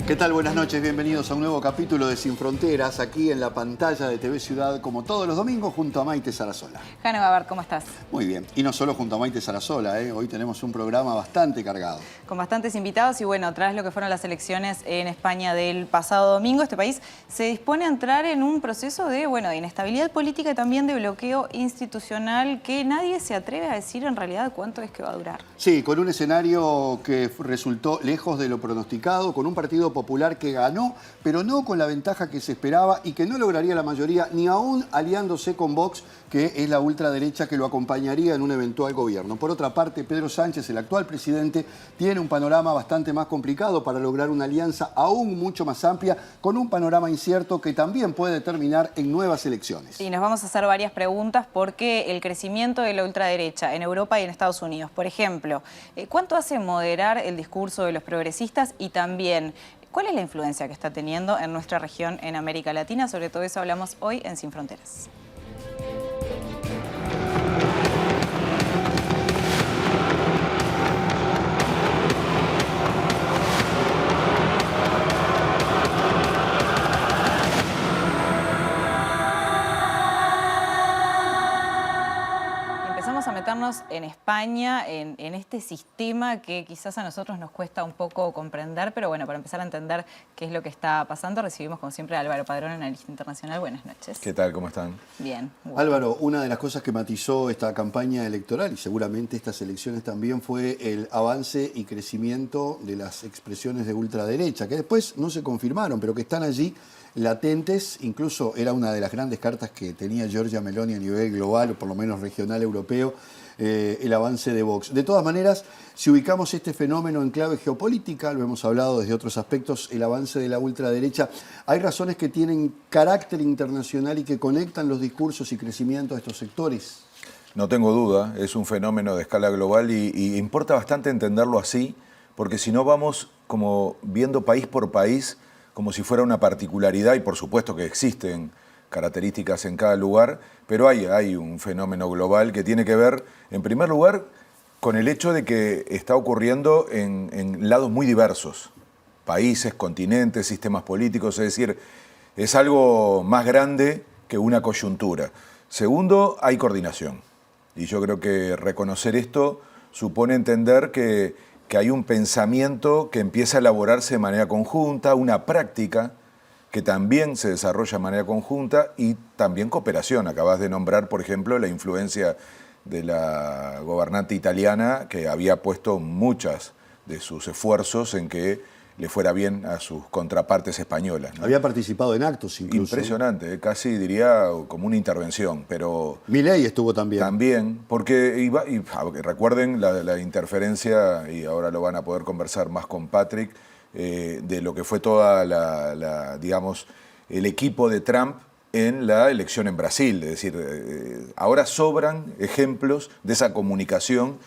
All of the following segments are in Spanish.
¿Qué tal? Buenas noches, bienvenidos a un nuevo capítulo de Sin Fronteras, aquí en la pantalla de TV Ciudad, como todos los domingos, junto a Maite Sarasola. Jano Gabar, ¿cómo estás? Muy bien, y no solo junto a Maite Sarasola, hoy tenemos un programa bastante cargado. Con bastantes invitados y bueno, tras lo que fueron las elecciones en España del pasado domingo, este país se dispone a entrar en un proceso de inestabilidad política y también de bloqueo institucional que nadie se atreve a decir en realidad cuánto es que va a durar. Sí, con un escenario que resultó lejos de lo pronosticado, con un partido popular que ganó, pero no con la ventaja que se esperaba y que no lograría la mayoría, ni aún aliándose con Vox, que es la ultraderecha que lo acompañaría en un eventual gobierno. Por otra parte, Pedro Sánchez, el actual presidente, tiene un panorama bastante más complicado para lograr una alianza aún mucho más amplia, con un panorama incierto que también puede terminar en nuevas elecciones. Y nos vamos a hacer varias preguntas porque el crecimiento de la ultraderecha en Europa y en Estados Unidos, por ejemplo, ¿cuánto hace moderar el discurso de los progresistas y también cuál es la influencia que está teniendo en nuestra región en América Latina? Sobre todo eso hablamos hoy en Sin Fronteras. A meternos en España, en este sistema que quizás a nosotros nos cuesta un poco comprender, pero bueno, para empezar a entender qué es lo que está pasando, recibimos como siempre a Álvaro Padrón, analista internacional. Buenas noches. ¿Qué tal? ¿Cómo están? Bien. Bueno. Álvaro, una de las cosas que matizó esta campaña electoral y seguramente estas elecciones también fue el avance y crecimiento de las expresiones de ultraderecha, que después no se confirmaron, pero que están allí latentes. Incluso era una de las grandes cartas que tenía Giorgia Meloni a nivel global, o por lo menos regional europeo, el avance de Vox. De todas maneras, si ubicamos este fenómeno en clave geopolítica, lo hemos hablado desde otros aspectos, el avance de la ultraderecha, hay razones que tienen carácter internacional y que conectan los discursos y crecimiento de estos sectores. No tengo duda, es un fenómeno de escala global y importa bastante entenderlo así, porque si no vamos como viendo país por país, como si fuera una particularidad, y por supuesto que existen características en cada lugar, pero hay un fenómeno global que tiene que ver, en primer lugar, con el hecho de que está ocurriendo en lados muy diversos, países, continentes, sistemas políticos, es decir, es algo más grande que una coyuntura. Segundo, hay coordinación, y yo creo que reconocer esto supone entender que hay un pensamiento que empieza a elaborarse de manera conjunta, una práctica que también se desarrolla de manera conjunta y también cooperación. Acabas de nombrar, por ejemplo, la influencia de la gobernante italiana que había puesto muchas de sus esfuerzos en que le fuera bien a sus contrapartes españolas, ¿no? Había participado en actos incluso. Impresionante, casi diría como una intervención, pero... Milei estuvo también. También, porque recuerden la interferencia, y ahora lo van a poder conversar más con Patrick, de lo que fue toda digamos, el equipo de Trump en la elección en Brasil. Es decir, ahora sobran ejemplos de esa comunicación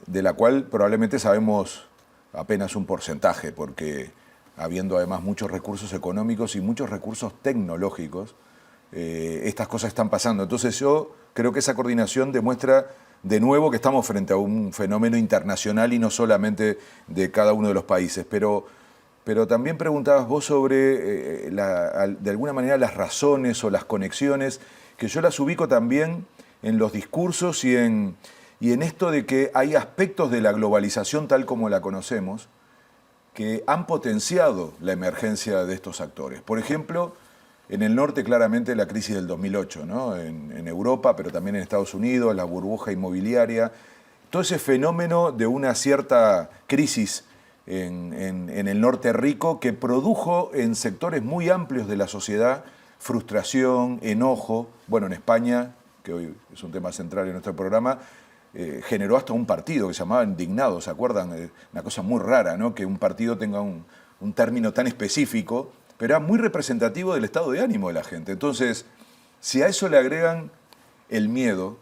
de la cual probablemente sabemos apenas un porcentaje, porque habiendo además muchos recursos económicos y muchos recursos tecnológicos, estas cosas están pasando. Entonces yo creo que esa coordinación demuestra de nuevo que estamos frente a un fenómeno internacional y no solamente de cada uno de los países. Pero también preguntabas vos sobre, de alguna manera, las razones o las conexiones, que yo las ubico también en los discursos y en esto de que hay aspectos de la globalización tal como la conocemos que han potenciado la emergencia de estos actores. Por ejemplo, en el norte claramente la crisis del 2008, ¿no? En Europa, pero también en Estados Unidos, la burbuja inmobiliaria, todo ese fenómeno de una cierta crisis en el norte rico que produjo en sectores muy amplios de la sociedad frustración, enojo. Bueno, en España, que hoy es un tema central en nuestro programa, generó hasta un partido que se llamaba Indignados, ¿se acuerdan? Una cosa muy rara, ¿no? Que un partido tenga un término tan específico, pero era muy representativo del estado de ánimo de la gente. Entonces, si a eso le agregan el miedo,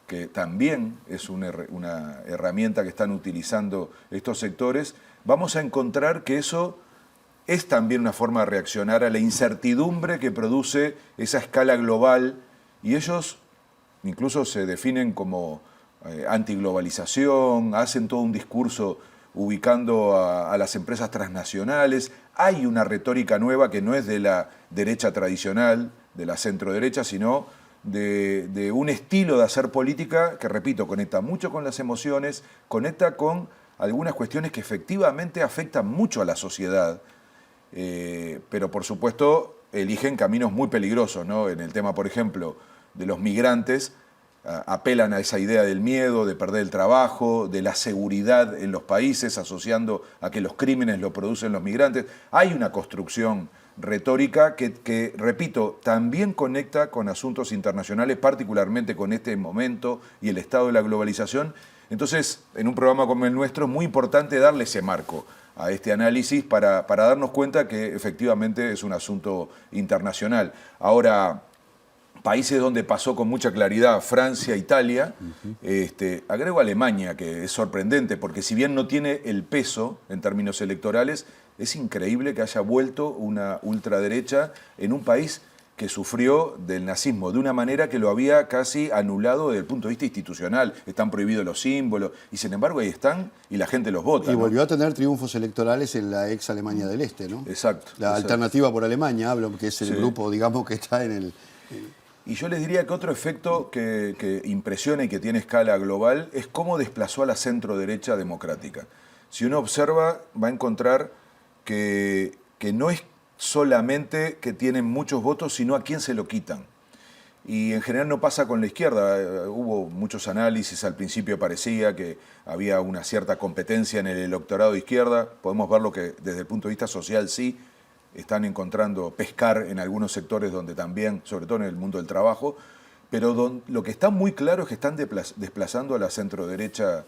que también es una herramienta que están utilizando estos sectores, vamos a encontrar que eso es también una forma de reaccionar a la incertidumbre que produce esa escala global, y ellos incluso se definen como antiglobalización, hacen todo un discurso ubicando a las empresas transnacionales. Hay una retórica nueva que no es de la derecha tradicional, de la centro-derecha, sino de un estilo de hacer política que, repito, conecta mucho con las emociones, conecta con algunas cuestiones que efectivamente afectan mucho a la sociedad, pero por supuesto eligen caminos muy peligrosos, ¿no? En el tema, por ejemplo, de los migrantes, apelan a esa idea del miedo, de perder el trabajo, de la seguridad en los países, asociando a que los crímenes lo producen los migrantes. Hay una construcción retórica que, repito, también conecta con asuntos internacionales, particularmente con este momento y el estado de la globalización. Entonces, en un programa como el nuestro, es muy importante darle ese marco a este análisis para darnos cuenta que efectivamente es un asunto internacional. Ahora, países donde pasó con mucha claridad, Francia, Italia, agrego Alemania, que es sorprendente, porque si bien no tiene el peso en términos electorales, es increíble que haya vuelto una ultraderecha en un país que sufrió del nazismo de una manera que lo había casi anulado desde el punto de vista institucional. Están prohibidos los símbolos, y sin embargo ahí están y la gente los vota. Y ¿no? volvió a tener triunfos electorales en la ex Alemania del Este, ¿no? Exacto. La Alternativa por Alemania, hablo, que es el grupo, digamos, que está en el... Y yo les diría que otro efecto que impresiona y que tiene escala global es cómo desplazó a la centro-derecha democrática. Si uno observa, va a encontrar que no es solamente que tienen muchos votos, sino a quién se lo quitan. Y en general no pasa con la izquierda. Hubo muchos análisis, al principio parecía que había una cierta competencia en el electorado de izquierda. Podemos verlo que desde el punto de vista social sí, están encontrando pescar en algunos sectores donde también, sobre todo en el mundo del trabajo, pero lo que está muy claro es que están desplazando a la centro-derecha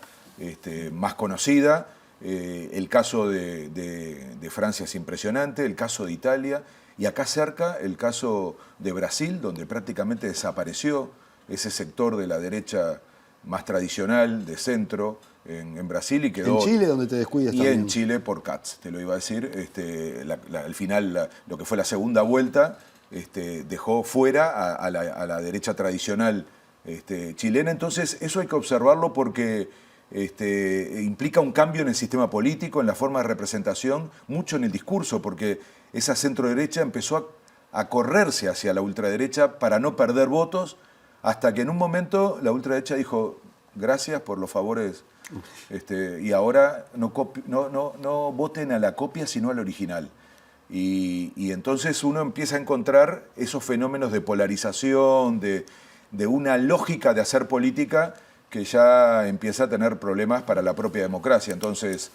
más conocida. El caso de Francia es impresionante, el caso de Italia, y acá cerca el caso de Brasil, donde prácticamente desapareció ese sector de la derecha más tradicional, de centro, en Brasil, y quedó... En Chile, donde te descuidas y también. en Chile por Katz, te lo iba a decir. Al final, lo que fue la segunda vuelta, dejó fuera a la derecha tradicional chilena. Entonces, eso hay que observarlo porque implica un cambio en el sistema político, en la forma de representación, mucho en el discurso, porque esa centro-derecha empezó a correrse hacia la ultraderecha para no perder votos, hasta que en un momento la ultraderecha dijo, gracias por los favores, y ahora no voten a la copia, sino al original. Y entonces uno empieza a encontrar esos fenómenos de polarización, de una lógica de hacer política que ya empieza a tener problemas para la propia democracia. Entonces,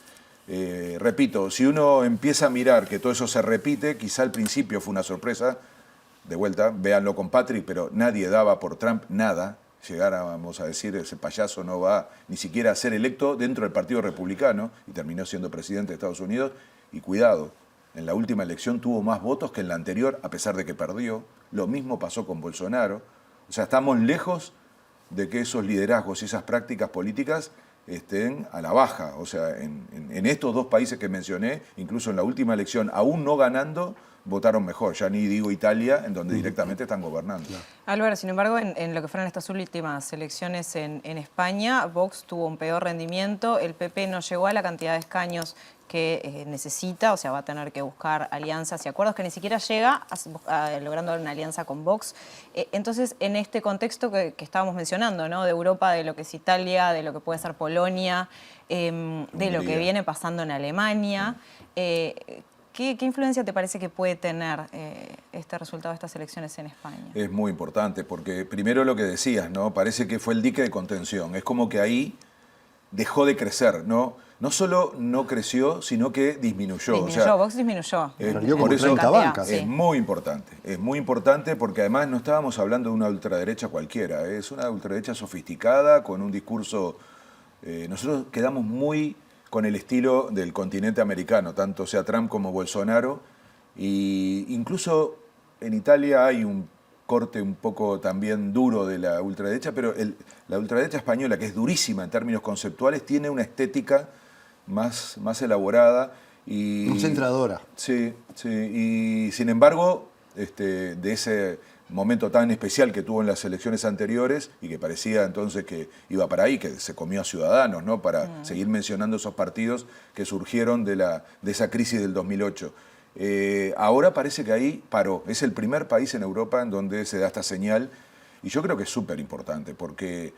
repito, si uno empieza a mirar que todo eso se repite, quizá al principio fue una sorpresa, de vuelta, véanlo con Patrick, pero nadie daba por Trump nada. Llegáramos a decir, ese payaso no va ni siquiera a ser electo dentro del Partido Republicano, y terminó siendo presidente de Estados Unidos. Y cuidado, en la última elección tuvo más votos que en la anterior, a pesar de que perdió. Lo mismo pasó con Bolsonaro. O sea, estamos lejos de que esos liderazgos y esas prácticas políticas estén a la baja. O sea, en estos dos países que mencioné, incluso en la última elección, aún no ganando, votaron mejor. Ya ni digo Italia, en donde directamente están gobernando. Álvaro, sin embargo, en lo que fueron estas últimas elecciones en España, Vox tuvo un peor rendimiento, el PP no llegó a la cantidad de escaños que necesita, o sea, va a tener que buscar alianzas y acuerdos, que ni siquiera llega logrando una alianza con Vox. Entonces, en este contexto que estábamos mencionando, ¿no? De Europa, de lo que es Italia, de lo que puede ser Polonia, de lo que viene pasando en Alemania, ¿qué influencia te parece que puede tener este resultado de estas elecciones en España? Es muy importante, porque primero lo que decías, ¿no? Parece que fue el dique de contención. Es como que ahí dejó de crecer, ¿no? No solo no creció, sino que disminuyó. Disminuyó, o sea, Vox disminuyó. Perdió como por eso 30 bancas. es muy importante porque además no estábamos hablando de una ultraderecha cualquiera, es una ultraderecha sofisticada, con un discurso... nosotros quedamos muy con el estilo del continente americano, tanto sea Trump como Bolsonaro, y incluso en Italia hay un corte un poco también duro de la ultraderecha, pero la ultraderecha española, que es durísima en términos conceptuales, tiene una estética más elaborada. Y concentradora. Sí, y sin embargo, de momento tan especial que tuvo en las elecciones anteriores y que parecía entonces que iba para ahí, que se comió a Ciudadanos, ¿no? Para seguir mencionando esos partidos que surgieron de esa crisis del 2008. Ahora parece que ahí paró. Es el primer país en Europa en donde se da esta señal y yo creo que es súper importante porque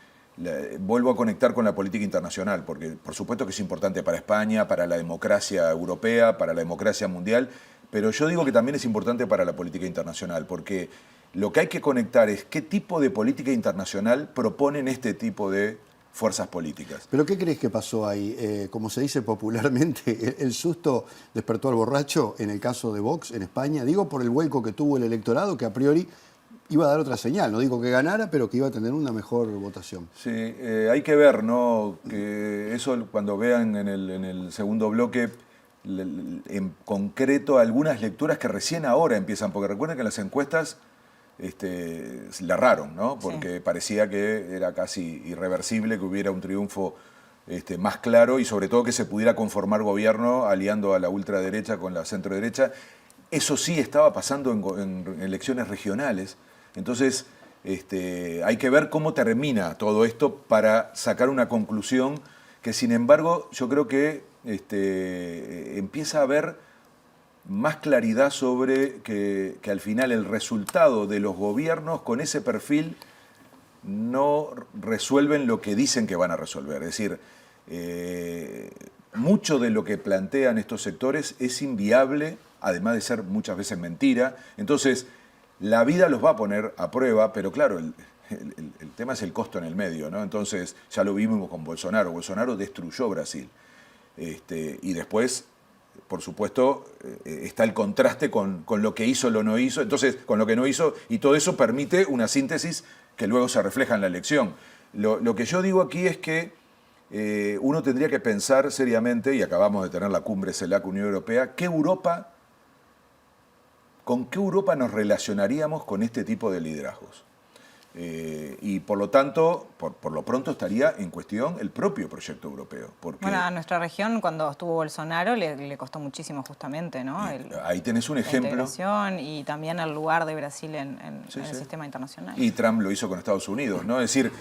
vuelvo a conectar con la política internacional, porque por supuesto que es importante para España, para la democracia europea, para la democracia mundial, pero yo digo que también es importante para la política internacional, porque lo que hay que conectar es qué tipo de política internacional proponen este tipo de fuerzas políticas. ¿Pero qué crees que pasó ahí? Como se dice popularmente, el susto despertó al borracho en el caso de Vox en España. Digo por el vuelco que tuvo el electorado, que a priori iba a dar otra señal. No digo que ganara, pero que iba a tener una mejor votación. Sí, hay que ver, ¿no? Que eso cuando vean en el segundo bloque, en concreto, algunas lecturas que recién ahora empiezan, porque recuerden que las encuestas la erraron, ¿no? Porque parecía que era casi irreversible que hubiera un triunfo más claro y sobre todo que se pudiera conformar gobierno aliando a la ultraderecha con la centroderecha. Eso sí estaba pasando en elecciones regionales. Entonces hay que ver cómo termina todo esto para sacar una conclusión que sin embargo yo creo que empieza a haber más claridad sobre que al final el resultado de los gobiernos con ese perfil no resuelven lo que dicen que van a resolver. Es decir, mucho de lo que plantean estos sectores es inviable, además de ser muchas veces mentira. Entonces, la vida los va a poner a prueba, pero claro, el tema es el costo en el medio, ¿no? Entonces, ya lo vimos con Bolsonaro. Bolsonaro destruyó Brasil. Y después, por supuesto, está el contraste con lo que hizo, lo no hizo, entonces con lo que no hizo, y todo eso permite una síntesis que luego se refleja en la elección. Lo que yo digo aquí es que uno tendría que pensar seriamente, y acabamos de tener la cumbre CELAC-Unión Europea, ¿con qué Europa nos relacionaríamos con este tipo de liderazgos? Y por lo tanto, por lo pronto estaría en cuestión el propio proyecto europeo. Porque bueno, a nuestra región cuando estuvo Bolsonaro le costó muchísimo justamente, ¿no? Ahí tenés un ejemplo. La integración y también el lugar de Brasil en el sistema internacional. Y Trump lo hizo con Estados Unidos, ¿no? Es decir,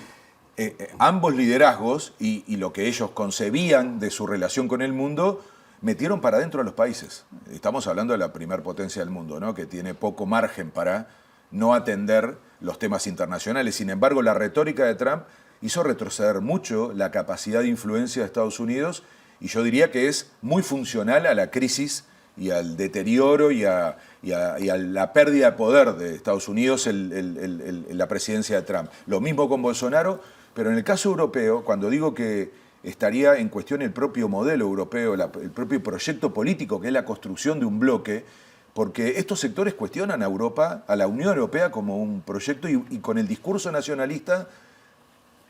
ambos liderazgos y lo que ellos concebían de su relación con el mundo metieron para adentro a los países. Estamos hablando de la primer potencia del mundo, ¿no? Que tiene poco margen para no atender los temas internacionales. Sin embargo, la retórica de Trump hizo retroceder mucho la capacidad de influencia de Estados Unidos y yo diría que es muy funcional a la crisis y al deterioro y a la pérdida de poder de Estados Unidos la presidencia de Trump. Lo mismo con Bolsonaro, pero en el caso europeo, cuando digo que estaría en cuestión el propio modelo europeo, el propio proyecto político, que es la construcción de un bloque, porque estos sectores cuestionan a Europa, a la Unión Europea como un proyecto y con el discurso nacionalista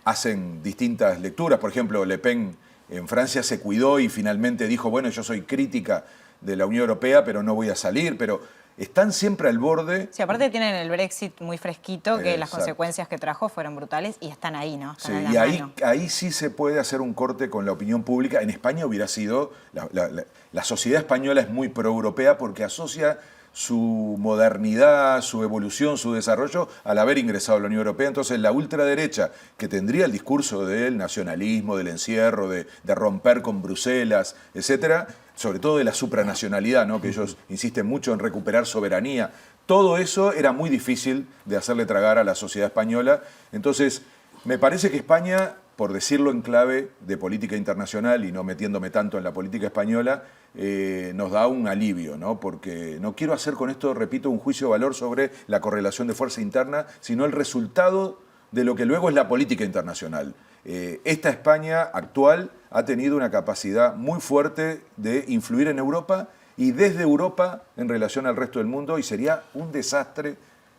hacen distintas lecturas. Por ejemplo, Le Pen en Francia se cuidó y finalmente dijo, bueno, yo soy crítica de la Unión Europea, pero no voy a salir, pero están siempre al borde. Sí, aparte tienen el Brexit muy fresquito, que las consecuencias que trajo fueron brutales y están ahí, ¿no? Están en la mano. Ahí sí se puede hacer un corte con la opinión pública. En España hubiera sido, la sociedad española es muy pro-europea porque asocia su modernidad, su evolución, su desarrollo al haber ingresado a la Unión Europea. Entonces la ultraderecha, que tendría el discurso del nacionalismo, del encierro, de romper con Bruselas, etcétera, sobre todo de la supranacionalidad, ¿no? Que ellos insisten mucho en recuperar soberanía. Todo eso era muy difícil de hacerle tragar a la sociedad española. Entonces, me parece que España, por decirlo en clave de política internacional y no metiéndome tanto en la política española, nos da un alivio, ¿no? Porque no quiero hacer con esto, repito, un juicio de valor sobre la correlación de fuerza interna, sino el resultado de lo que luego es la política internacional. Esta España actual ha tenido una capacidad muy fuerte de influir en Europa y desde Europa en relación al resto del mundo, y sería un desastre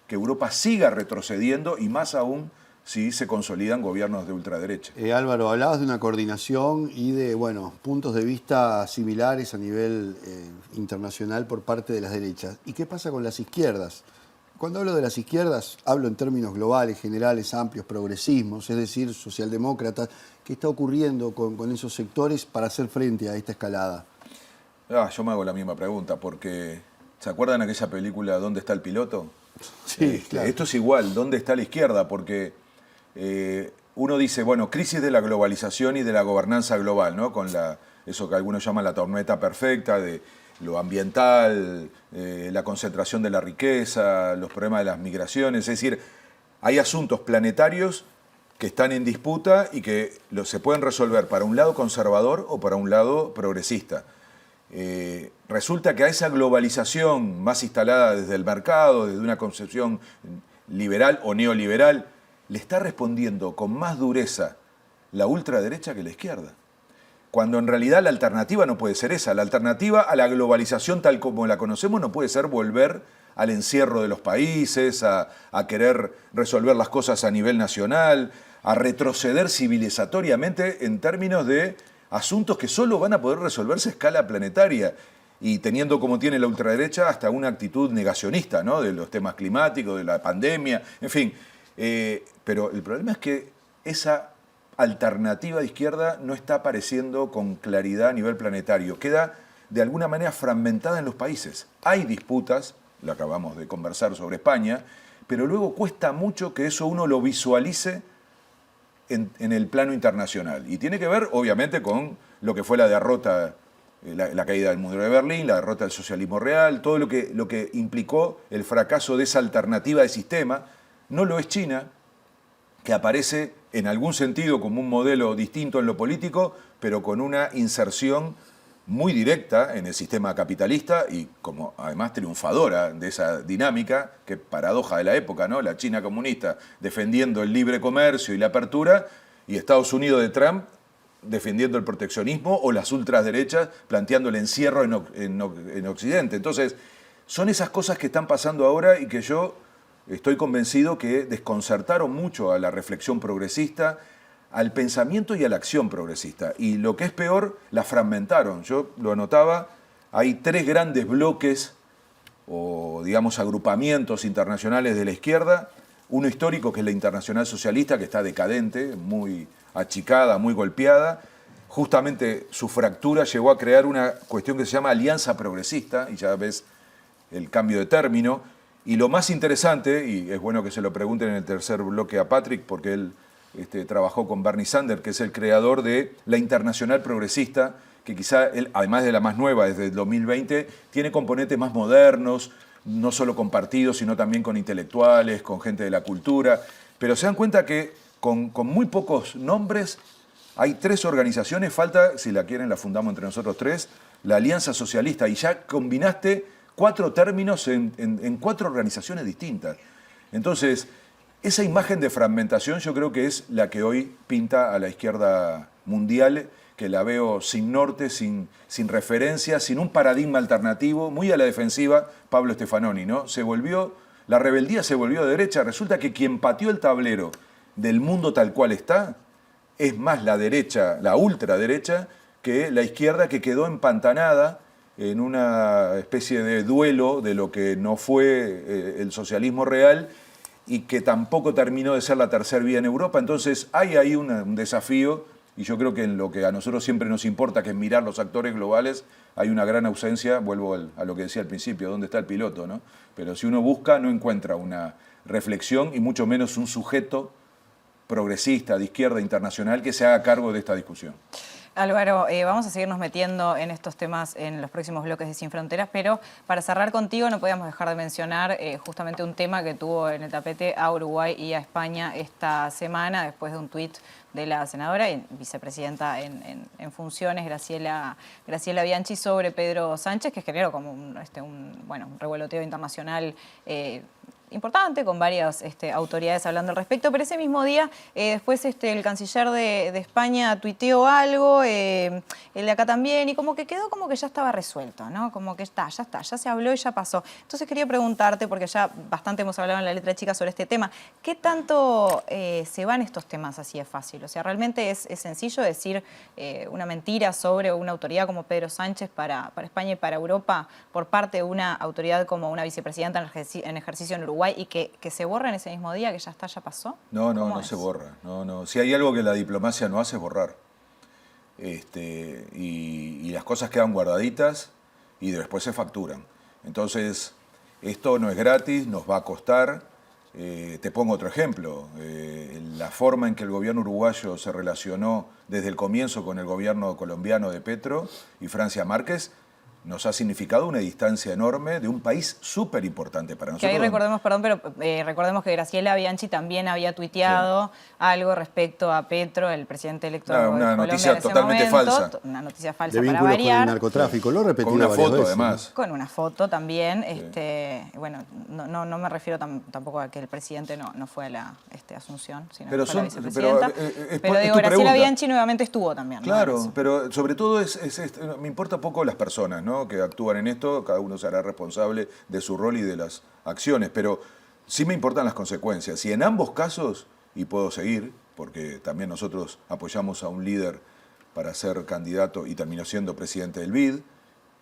que Europa siga retrocediendo y más aún si se consolidan gobiernos de ultraderecha. Álvaro, hablabas de una coordinación y de puntos de vista similares a nivel internacional por parte de las derechas. ¿Y qué pasa con las izquierdas? Cuando hablo de las izquierdas, hablo en términos globales, generales, amplios, progresismos, es decir, socialdemócratas. ¿Qué está ocurriendo con esos sectores para hacer frente a esta escalada? Yo me hago la misma pregunta, porque ¿se acuerdan aquella película ¿Dónde está el piloto? Sí, claro. Esto es igual, ¿dónde está la izquierda? Porque uno dice, bueno, crisis de la globalización y de la gobernanza global, ¿no? Con eso que algunos llaman la tormenta perfecta, de lo ambiental, la concentración de la riqueza, los problemas de las migraciones. Es decir, hay asuntos planetarios que están en disputa y que se pueden resolver para un lado conservador o para un lado progresista. Resulta que a esa globalización más instalada desde el mercado, desde una concepción liberal o neoliberal, le está respondiendo con más dureza la ultraderecha que la izquierda. Cuando en realidad la alternativa no puede ser esa. La alternativa a la globalización tal como la conocemos no puede ser volver al encierro de los países, a querer resolver las cosas a nivel nacional, a retroceder civilizatoriamente en términos de asuntos que solo van a poder resolverse a escala planetaria y teniendo como tiene la ultraderecha hasta una actitud negacionista, ¿no? De los temas climáticos, de la pandemia, en fin. Pero el problema es que esa alternativa de izquierda no está apareciendo con claridad a nivel planetario. Queda de alguna manera fragmentada en los países. Hay disputas, lo acabamos de conversar sobre España, pero luego cuesta mucho que eso uno lo visualice en el plano internacional. Y tiene que ver, obviamente, con lo que fue la derrota, la caída del muro de Berlín, la derrota del socialismo real, todo lo que implicó el fracaso de esa alternativa de sistema. No lo es China, que aparece en algún sentido como un modelo distinto en lo político, pero con una inserción muy directa en el sistema capitalista y como además triunfadora de esa dinámica, que paradoja de la época, ¿no? La China comunista defendiendo el libre comercio y la apertura, y Estados Unidos de Trump defendiendo el proteccionismo, o las ultraderechas planteando el encierro en Occidente. Entonces, son esas cosas que están pasando ahora y que yo estoy convencido que desconcertaron mucho a la reflexión progresista, al pensamiento y a la acción progresista. Y lo que es peor, la fragmentaron. Yo lo anotaba, hay 3 grandes bloques o, digamos, agrupamientos internacionales de la izquierda. Uno histórico, que es la Internacional Socialista, que está decadente, muy achicada, muy golpeada. Justamente su fractura llegó a crear una cuestión que se llama Alianza Progresista, y ya ves el cambio de término. Y lo más interesante, y es bueno que se lo pregunten en el tercer bloque a Patrick, porque él trabajó con Bernie Sanders, que es el creador de la Internacional Progresista, que quizá, él, además de la más nueva, desde el 2020, tiene componentes más modernos, no solo con partidos, sino también con intelectuales, con gente de la cultura. Pero se dan cuenta que con muy pocos nombres hay 3 organizaciones, falta, si la quieren la fundamos entre nosotros 3, la Alianza Socialista, y ya combinaste 4 términos en 4 organizaciones distintas. Entonces, esa imagen de fragmentación yo creo que es la que hoy pinta a la izquierda mundial, que la veo sin norte, sin referencia, sin un paradigma alternativo, muy a la defensiva, Pablo Stefanoni, ¿no? La rebeldía se volvió de derecha. Resulta que quien pateó el tablero del mundo tal cual está es más la derecha, la ultraderecha, que la izquierda, que quedó empantanada en una especie de duelo de lo que no fue el socialismo real y que tampoco terminó de ser la tercera vía en Europa. Entonces hay ahí un desafío, y yo creo que en lo que a nosotros siempre nos importa, que es mirar los actores globales, hay una gran ausencia. Vuelvo a lo que decía al principio, ¿dónde está el piloto, no? Pero si uno busca, no encuentra una reflexión y mucho menos un sujeto progresista, de izquierda, internacional, que se haga cargo de esta discusión. Álvaro, vamos a seguirnos metiendo en estos temas en los próximos bloques de Sin Fronteras, pero para cerrar contigo no podíamos dejar de mencionar justamente un tema que tuvo en el tapete a Uruguay y a España esta semana, después de un tuit de la senadora y vicepresidenta en funciones, Graciela Bianchi, sobre Pedro Sánchez, que generó como un revoloteo internacional importante, con varias autoridades hablando al respecto, pero ese mismo día después el canciller de España tuiteó algo, el de acá también, y como que quedó como que ya estaba resuelto, ¿no? Como que ya se habló y ya pasó. Entonces quería preguntarte, porque ya bastante hemos hablado en la letra chica sobre este tema, ¿qué tanto se van estos temas así de fácil? O sea, ¿realmente es sencillo decir una mentira sobre una autoridad como Pedro Sánchez para España y para Europa por parte de una autoridad como una vicepresidenta en ejercicio en Uruguay, y que se borra en ese mismo día, que ya pasó? No se borra. No. Si hay algo que la diplomacia no hace es borrar. Y las cosas quedan guardaditas y después se facturan. Entonces, esto no es gratis, nos va a costar. Te pongo otro ejemplo. La forma en que el gobierno uruguayo se relacionó desde el comienzo con el gobierno colombiano de Petro y Francia Márquez nos ha significado una distancia enorme de un país súper importante para nosotros. Que ahí recordemos, perdón, pero recordemos que Graciela Bianchi también había tuiteado algo respecto a Petro, el presidente electo de Una Colombia noticia en ese totalmente momento, falsa. una noticia falsa De para vínculos con el variar. narcotráfico, lo repetí Con una varias foto, veces. además. Con una foto también. Bueno, no me refiero tampoco a que el presidente no fue a la Asunción, sino Pero que fue a la son- vicepresidenta. es Pero tu digo, Graciela pregunta. Bianchi nuevamente estuvo también, ¿no? Claro, En eso. pero sobre todo me importa poco las personas, ¿no?, que actúan en esto, cada uno será responsable de su rol y de las acciones, pero sí me importan las consecuencias. Y en ambos casos, y puedo seguir, porque también nosotros apoyamos a un líder para ser candidato y terminó siendo presidente del BID,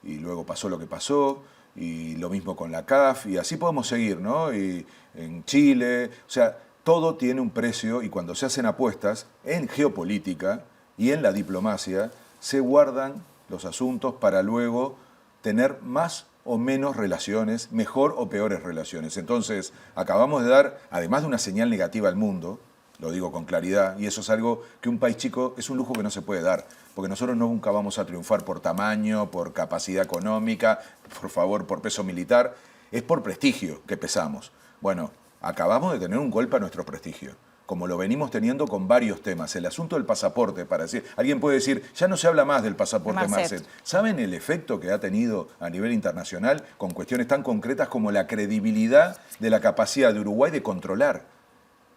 y luego pasó lo que pasó, y lo mismo con la CAF, y así podemos seguir, ¿no? Y en Chile, o sea, todo tiene un precio, y cuando se hacen apuestas en geopolítica y en la diplomacia, se guardan los asuntos para luego tener más o menos relaciones, mejor o peores relaciones. Entonces, acabamos de dar, además de una señal negativa al mundo, lo digo con claridad, y eso es algo que un país chico es un lujo que no se puede dar, porque nosotros nunca vamos a triunfar por tamaño, por capacidad económica, por favor, por peso militar, es por prestigio que pesamos. Bueno, acabamos de tener un golpe a nuestro prestigio, como lo venimos teniendo con varios temas. El asunto del pasaporte, para decir, alguien puede decir, ya no se habla más del pasaporte Marcet. ¿Saben el efecto que ha tenido a nivel internacional con cuestiones tan concretas como la credibilidad de la capacidad de Uruguay de controlar?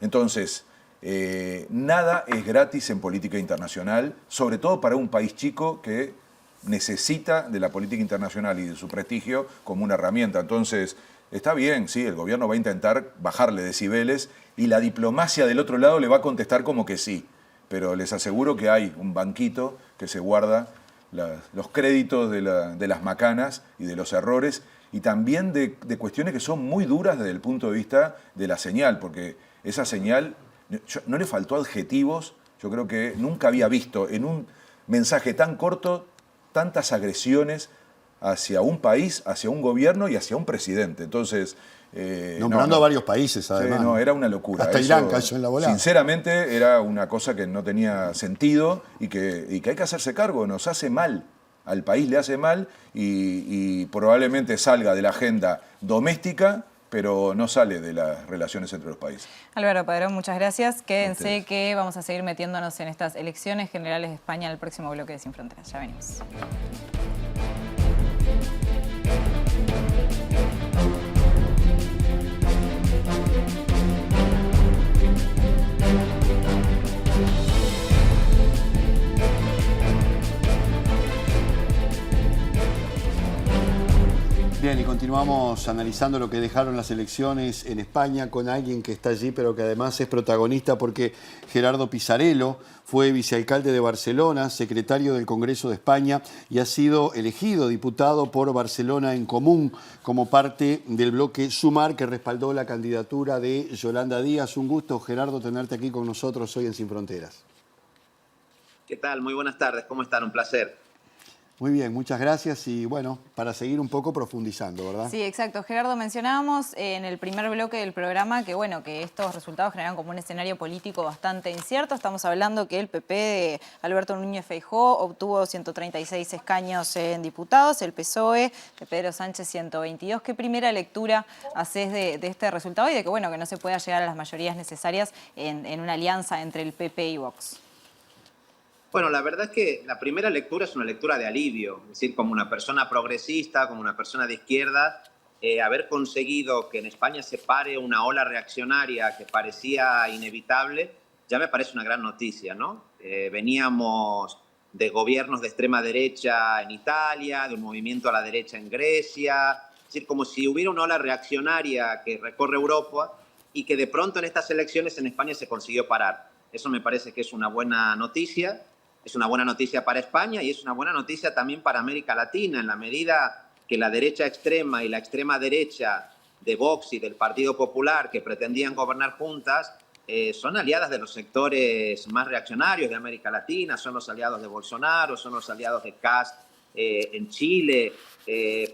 Entonces, nada es gratis en política internacional, sobre todo para un país chico que necesita de la política internacional y de su prestigio como una herramienta. Entonces, está bien, sí, el gobierno va a intentar bajarle decibeles y la diplomacia del otro lado le va a contestar como que sí. Pero les aseguro que hay un banquito que se guarda los créditos de las macanas y de los errores y también de cuestiones que son muy duras desde el punto de vista de la señal, porque esa señal no le faltó adjetivos, yo creo que nunca había visto en un mensaje tan corto tantas agresiones hacia un país, hacia un gobierno y hacia un presidente. Entonces, nombrando a varios países, además. Sí, no, era una locura. Hasta Irán cayó en la volada. Sinceramente, era una cosa que no tenía sentido y que hay que hacerse cargo. Nos hace mal, al país le hace mal y probablemente salga de la agenda doméstica, pero no sale de las relaciones entre los países. Álvaro Padrón, muchas gracias. Quédense que vamos a seguir metiéndonos en estas elecciones generales de España en el próximo bloque de Sin Fronteras. Ya venimos. Bien, y continuamos analizando lo que dejaron las elecciones en España con alguien que está allí, pero que además es protagonista porque Gerardo Pisarello fue vicealcalde de Barcelona, secretario del Congreso de España y ha sido elegido diputado por Barcelona en Común como parte del bloque Sumar que respaldó la candidatura de Yolanda Díaz. Un gusto, Gerardo, tenerte aquí con nosotros hoy en Sin Fronteras. ¿Qué tal? Muy buenas tardes. ¿Cómo están? Un placer. Muy bien, muchas gracias y bueno, para seguir un poco profundizando, ¿verdad? Sí, exacto. Gerardo, mencionábamos en el primer bloque del programa que, bueno, que estos resultados generan como un escenario político bastante incierto. Estamos hablando que el PP de Alberto Núñez Feijóo obtuvo 136 escaños en diputados, el PSOE de Pedro Sánchez 122. ¿Qué primera lectura haces de este resultado y de que, bueno, que no se pueda llegar a las mayorías necesarias en una alianza entre el PP y Vox? Bueno, la verdad es que la primera lectura es una lectura de alivio, es decir, como una persona progresista, como una persona de izquierda, haber conseguido que en España se pare una ola reaccionaria que parecía inevitable, ya me parece una gran noticia, ¿no? Veníamos de gobiernos de extrema derecha en Italia, de un movimiento a la derecha en Grecia, es decir, como si hubiera una ola reaccionaria que recorre Europa y que de pronto en estas elecciones en España se consiguió parar. Eso me parece que es una buena noticia. Es una buena noticia para España y es una buena noticia también para América Latina, en la medida que la derecha extrema y la extrema derecha de Vox y del Partido Popular, que pretendían gobernar juntas, son aliadas de los sectores más reaccionarios de América Latina, son los aliados de Bolsonaro, son los aliados de Kast en Chile.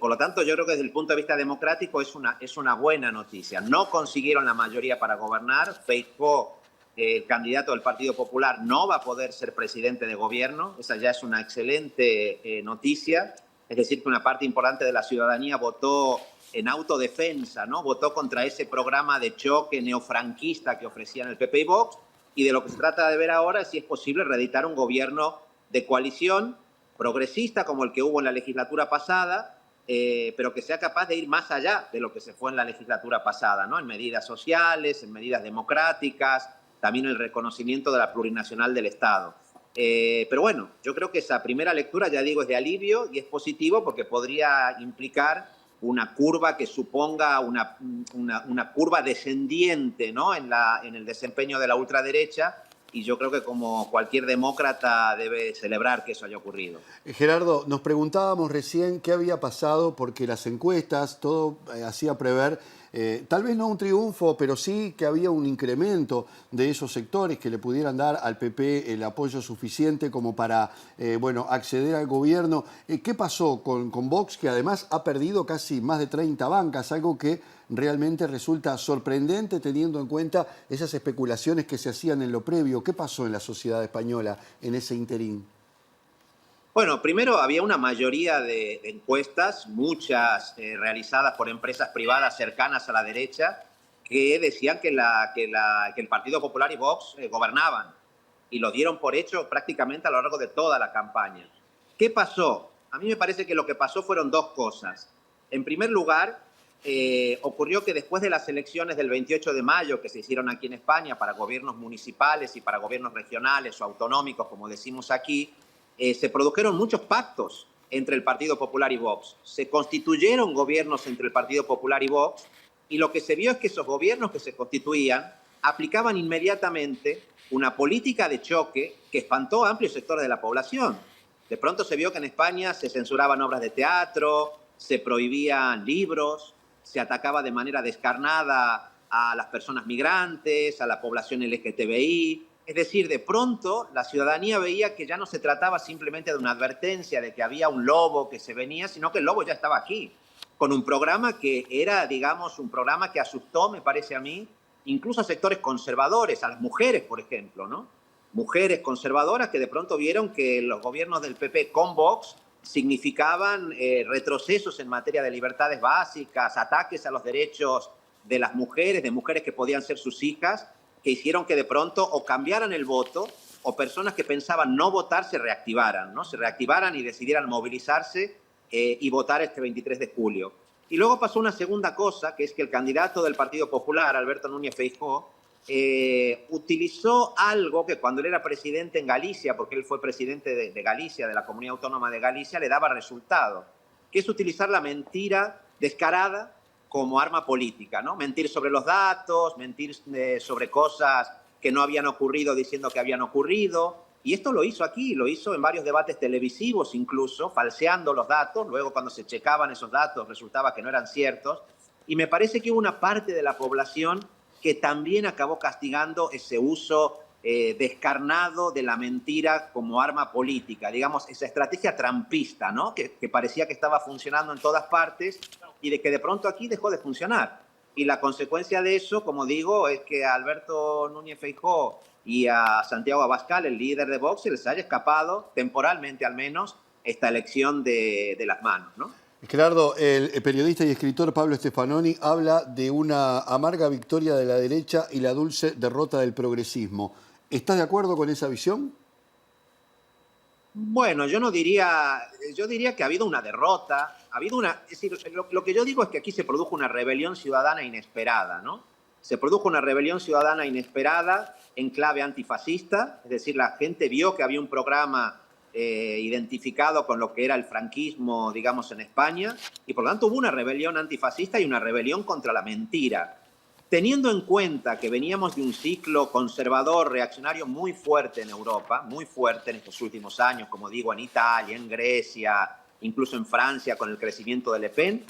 Por lo tanto, yo creo que desde el punto de vista democrático es una buena noticia. No consiguieron la mayoría para gobernar. Feijóo, el candidato del Partido Popular, no va a poder ser presidente de gobierno. Esa ya es una excelente noticia. Es decir, que una parte importante de la ciudadanía votó en autodefensa, ¿no? Votó contra ese programa de choque neofranquista que ofrecían el PP y Vox. Y de lo que se trata de ver ahora es si es posible reeditar un gobierno de coalición progresista como el que hubo en la legislatura pasada, pero que sea capaz de ir más allá de lo que se fue en la legislatura pasada, ¿no? En medidas sociales, en medidas democráticas, también el reconocimiento de la plurinacional del Estado. Pero bueno, yo creo que esa primera lectura, ya digo, es de alivio y es positivo porque podría implicar una curva que suponga una curva descendiente, ¿no? en el desempeño de la ultraderecha, y yo creo que como cualquier demócrata debe celebrar que eso haya ocurrido. Gerardo, nos preguntábamos recién qué había pasado porque las encuestas, todo hacía prever, tal vez no un triunfo, pero sí que había un incremento de esos sectores que le pudieran dar al PP el apoyo suficiente como para bueno, acceder al gobierno. ¿Qué pasó con Vox, que además ha perdido casi más de 30 bancas, algo que realmente resulta sorprendente teniendo en cuenta esas especulaciones que se hacían en lo previo? ¿Qué pasó en la sociedad española en ese interín? Bueno, primero había una mayoría de encuestas, muchas realizadas por empresas privadas cercanas a la derecha, que decían que el Partido Popular y Vox gobernaban, y lo dieron por hecho prácticamente a lo largo de toda la campaña. ¿Qué pasó? A mí me parece que lo que pasó fueron dos cosas. En primer lugar, ocurrió que después de las elecciones del 28 de mayo que se hicieron aquí en España para gobiernos municipales y para gobiernos regionales o autonómicos, como decimos aquí, se produjeron muchos pactos entre el Partido Popular y Vox. Se constituyeron gobiernos entre el Partido Popular y Vox, y lo que se vio es que esos gobiernos que se constituían aplicaban inmediatamente una política de choque que espantó a amplios sectores de la población. De pronto se vio que en España se censuraban obras de teatro, se prohibían libros, se atacaba de manera descarnada a las personas migrantes, a la población LGTBI. Es decir, de pronto la ciudadanía veía que ya no se trataba simplemente de una advertencia de que había un lobo que se venía, sino que el lobo ya estaba aquí, con un programa que era, digamos, un programa que asustó, me parece a mí, incluso a sectores conservadores, a las mujeres, por ejemplo, ¿no? Mujeres conservadoras que de pronto vieron que los gobiernos del PP con Vox significaban retrocesos en materia de libertades básicas, ataques a los derechos de las mujeres, de mujeres que podían ser sus hijas, que hicieron que de pronto o cambiaran el voto o personas que pensaban no votar se reactivaran, ¿no? Se reactivaran y decidieran movilizarse y votar este 23 de julio. Y luego pasó una segunda cosa, que es que el candidato del Partido Popular, Alberto Núñez Feijóo, utilizó algo que cuando él era presidente en Galicia, porque él fue presidente de Galicia, de la Comunidad Autónoma de Galicia, le daba resultado, que es utilizar la mentira descarada como arma política, ¿no? Mentir sobre los datos, mentir sobre cosas que no habían ocurrido diciendo que habían ocurrido. Y esto lo hizo aquí, lo hizo en varios debates televisivos incluso, falseando los datos. Luego cuando se checaban esos datos resultaba que no eran ciertos. Y me parece que hubo una parte de la población que también acabó castigando ese uso descarnado de la mentira como arma política, digamos, esa estrategia trampista, ¿no? Que parecía que estaba funcionando en todas partes y de que de pronto aquí dejó de funcionar. Y la consecuencia de eso, como digo, es que a Alberto Núñez Feijóo y a Santiago Abascal, el líder de Vox, se les haya escapado, temporalmente al menos, esta elección de las manos, ¿no? Gerardo, el periodista y escritor Pablo Stefanoni habla de una amarga victoria de la derecha y la dulce derrota del progresismo. ¿Estás de acuerdo con esa visión? Bueno, yo diría que ha habido una derrota, es decir, lo que yo digo es que aquí se produjo una rebelión ciudadana inesperada, ¿no? Se produjo una rebelión ciudadana inesperada en clave antifascista, es decir, la gente vio que había un programa identificado con lo que era el franquismo, digamos, en España, y por lo tanto hubo una rebelión antifascista y una rebelión contra la mentira. Teniendo en cuenta que veníamos de un ciclo conservador, reaccionario muy fuerte en Europa, muy fuerte en estos últimos años, como digo, en Italia, en Grecia, incluso en Francia con el crecimiento de Le Pen,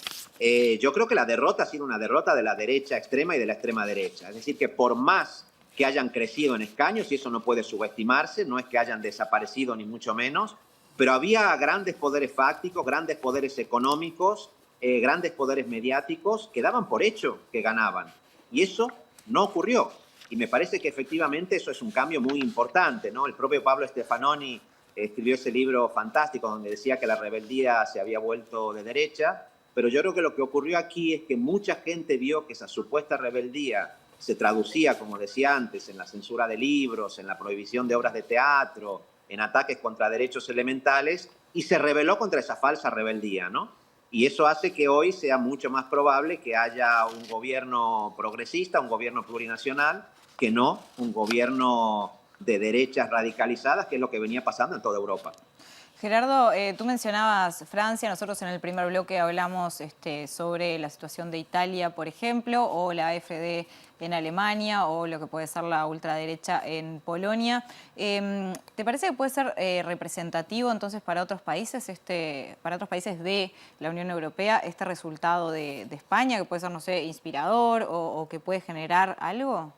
yo creo que la derrota ha sido una derrota de la derecha extrema y de la extrema derecha. Es decir, que por más que hayan crecido en escaños, y eso no puede subestimarse, no es que hayan desaparecido ni mucho menos, pero había grandes poderes fácticos, grandes poderes económicos, grandes poderes mediáticos que daban por hecho que ganaban. Y eso no ocurrió. Y me parece que efectivamente eso es un cambio muy importante, ¿no? El propio Pablo Stefanoni escribió ese libro fantástico donde decía que la rebeldía se había vuelto de derecha, pero yo creo que lo que ocurrió aquí es que mucha gente vio que esa supuesta rebeldía se traducía, como decía antes, en la censura de libros, en la prohibición de obras de teatro, en ataques contra derechos elementales, y se rebeló contra esa falsa rebeldía, ¿no? Y eso hace que hoy sea mucho más probable que haya un gobierno progresista, un gobierno plurinacional, que no un gobierno de derechas radicalizadas, que es lo que venía pasando en toda Europa. Gerardo, tú mencionabas Francia, nosotros en el primer bloque hablamos sobre la situación de Italia, por ejemplo, o la AfD en Alemania, o lo que puede ser la ultraderecha en Polonia. ¿Te parece que puede ser representativo entonces para otros países de la Unión Europea este resultado de España, que puede ser, no sé, inspirador o que puede generar algo?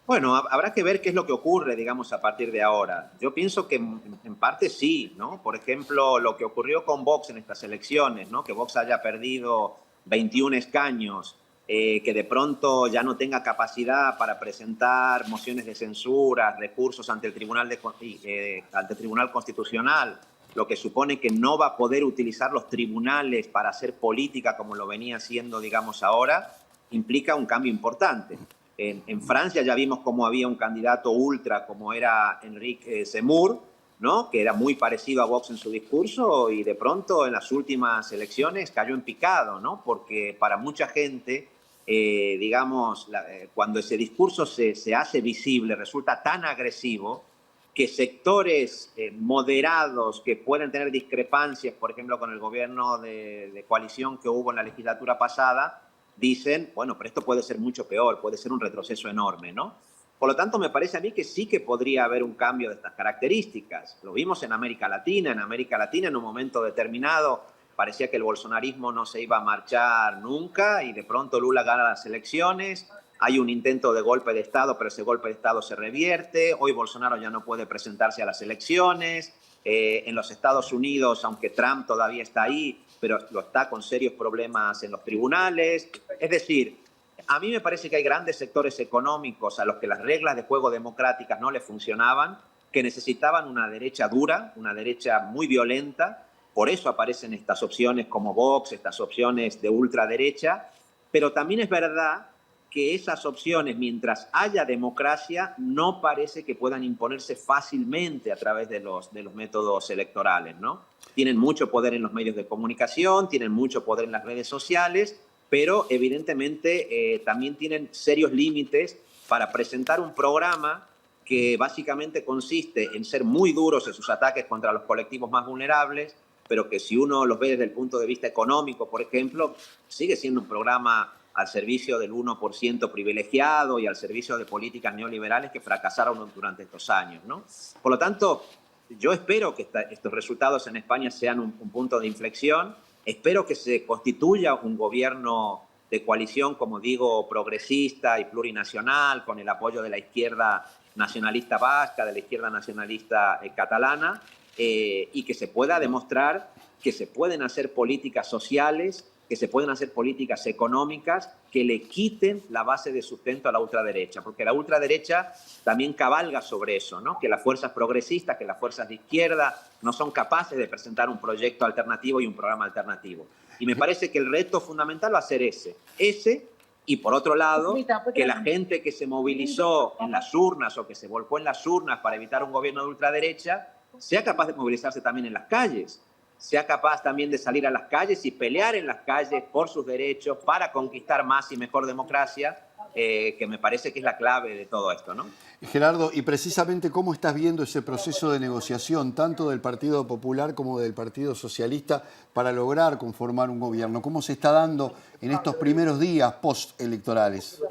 Bueno, habrá que ver qué es lo que ocurre, digamos, a partir de ahora. Yo pienso que en parte sí, ¿no? Por ejemplo, lo que ocurrió con Vox en estas elecciones, ¿no? Que Vox haya perdido 21 escaños, que de pronto ya no tenga capacidad para presentar mociones de censura, recursos ante el ante el Tribunal Constitucional, lo que supone que no va a poder utilizar los tribunales para hacer política como lo venía haciendo, digamos, ahora, implica un cambio importante. En Francia ya vimos cómo había un candidato ultra como era Enrique Zemmour, ¿no? Que era muy parecido a Vox en su discurso y de pronto en las últimas elecciones cayó en picado, ¿no? Porque para mucha gente, digamos, cuando ese discurso se hace visible resulta tan agresivo que sectores moderados que pueden tener discrepancias, por ejemplo, con el gobierno de coalición que hubo en la legislatura pasada, dicen, bueno, pero esto puede ser mucho peor, puede ser un retroceso enorme, ¿no? Por lo tanto, me parece a mí que sí que podría haber un cambio de estas características. Lo vimos en América Latina. En América Latina, en un momento determinado, parecía que el bolsonarismo no se iba a marchar nunca y de pronto Lula gana las elecciones. Hay un intento de golpe de Estado, pero ese golpe de Estado se revierte. Hoy Bolsonaro ya no puede presentarse a las elecciones. En los Estados Unidos, aunque Trump todavía está ahí, pero lo está con serios problemas en los tribunales. Es decir, a mí me parece que hay grandes sectores económicos a los que las reglas de juego democráticas no les funcionaban, que necesitaban una derecha dura, una derecha muy violenta. Por eso aparecen estas opciones como Vox, estas opciones de ultraderecha. Pero también es verdad que esas opciones, mientras haya democracia, no parece que puedan imponerse fácilmente a través de los métodos electorales, ¿no? Tienen mucho poder en los medios de comunicación, tienen mucho poder en las redes sociales, pero evidentemente también tienen serios límites para presentar un programa que básicamente consiste en ser muy duros en sus ataques contra los colectivos más vulnerables, pero que si uno los ve desde el punto de vista económico, por ejemplo, sigue siendo un programa al servicio del 1% privilegiado y al servicio de políticas neoliberales que fracasaron durante estos años, ¿no? Por lo tanto, yo espero que estos resultados en España sean un punto de inflexión. Espero que se constituya un gobierno de coalición, como digo, progresista y plurinacional, con el apoyo de la izquierda nacionalista vasca, de la izquierda nacionalista catalana, y que se pueda demostrar que se pueden hacer políticas sociales, que se pueden hacer políticas económicas que le quiten la base de sustento a la ultraderecha, porque la ultraderecha también cabalga sobre eso, ¿no? Que las fuerzas progresistas, que las fuerzas de izquierda no son capaces de presentar un proyecto alternativo y un programa alternativo. Y me parece que el reto fundamental va a ser ese, y por otro lado, que la gente que se movilizó en las urnas o que se volcó en las urnas para evitar un gobierno de ultraderecha, sea capaz de movilizarse también en las calles, sea capaz también de salir a las calles y pelear en las calles por sus derechos para conquistar más y mejor democracia, que me parece que es la clave de todo esto, ¿no? Gerardo, y precisamente cómo estás viendo ese proceso de negociación, tanto del Partido Popular como del Partido Socialista, para lograr conformar un gobierno. ¿Cómo se está dando en estos primeros días postelectorales?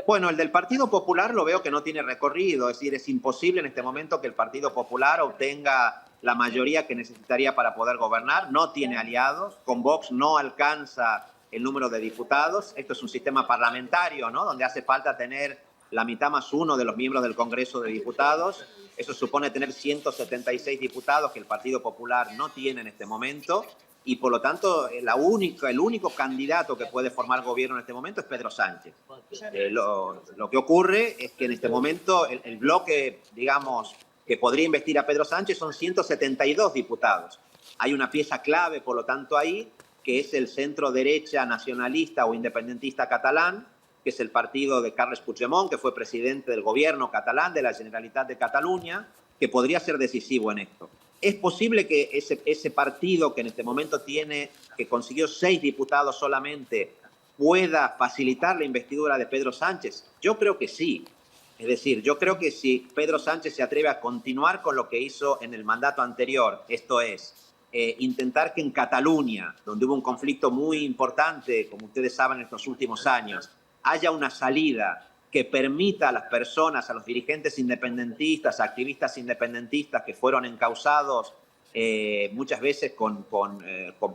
Bueno, el del Partido Popular lo veo que no tiene recorrido, es decir, es imposible en este momento que el Partido Popular obtenga la mayoría que necesitaría para poder gobernar, no tiene aliados, con Vox no alcanza el número de diputados, esto es un sistema parlamentario, ¿no? Donde hace falta tener la mitad más uno de los miembros del Congreso de Diputados. Eso supone tener 176 diputados que el Partido Popular no tiene en este momento. Y por lo tanto, el único candidato que puede formar gobierno en este momento es Pedro Sánchez. Lo que ocurre es que en este momento el bloque, digamos, que podría investir a Pedro Sánchez son 172 diputados. Hay una pieza clave, por lo tanto, ahí, que es el centro derecha nacionalista o independentista catalán, que es el partido de Carles Puigdemont, que fue presidente del gobierno catalán, de la Generalitat de Cataluña, que podría ser decisivo en esto. Es posible que ese partido que en este momento que consiguió 6 diputados solamente, pueda facilitar la investidura de Pedro Sánchez. Yo creo que sí. Es decir, yo creo que si Pedro Sánchez se atreve a continuar con lo que hizo en el mandato anterior, esto es, intentar que en Cataluña, donde hubo un conflicto muy importante, como ustedes saben, en estos últimos años, haya una salida que permita a las personas, a los dirigentes independentistas, activistas independentistas que fueron encausados muchas veces con